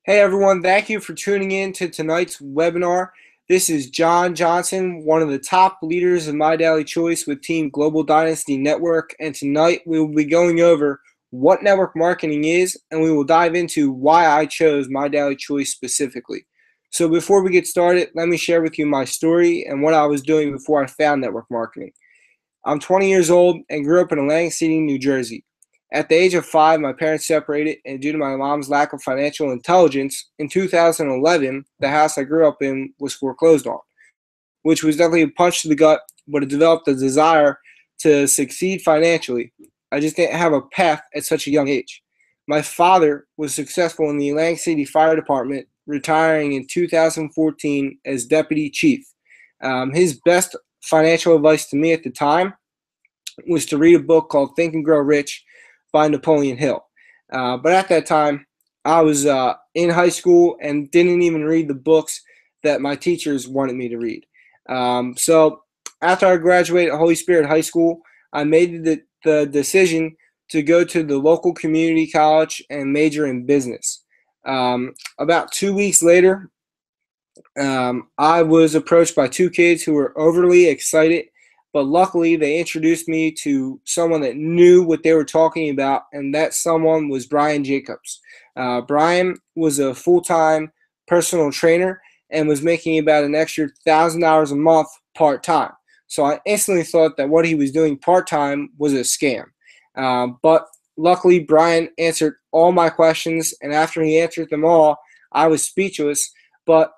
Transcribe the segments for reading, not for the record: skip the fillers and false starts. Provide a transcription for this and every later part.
Hey everyone, thank you for tuning in to tonight's webinar. This is John Johnson, one of the top leaders of My Daily Choice with Team Global Dynasty Network, and tonight we will be going over what network marketing is, and we will dive into why I chose My Daily Choice specifically. So before we get started, let me share with you my story and what I was doing before I found network marketing. I'm 20 years old and grew up in Atlantic City, New Jersey. At the age of 5, my parents separated, and due to my mom's lack of financial intelligence, in 2011, the house I grew up in was foreclosed on, which was definitely a punch to the gut, but it developed a desire to succeed financially. I just didn't have a path at such a young age. My father was successful in the Atlantic City Fire Department, retiring in 2014 as deputy chief. His best financial advice to me at the time was to read a book called Think and Grow Rich by Napoleon Hill. But at that time, I was in high school and didn't even read the books that my teachers wanted me to read. So after I graduated Holy Spirit High School, I made the decision to go to the local community college and major in business. About 2 weeks later, I was approached by two kids who were overly excited, but luckily they introduced me to someone that knew what they were talking about, and that someone was Brian Jacobs. Brian was a full-time personal trainer and was making about an extra $1,000 a month part-time. So I instantly thought that what he was doing part-time was a scam. But luckily, Brian answered all my questions, and after he answered them all, I was speechless, but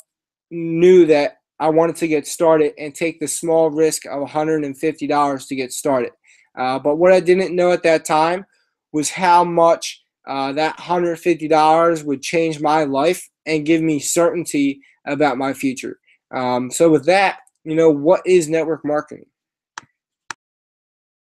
knew that I wanted to get started and take the small risk of $150 to get started. But what I didn't know at that time was how much that $150 would change my life and give me certainty about my future. So with that, what is network marketing?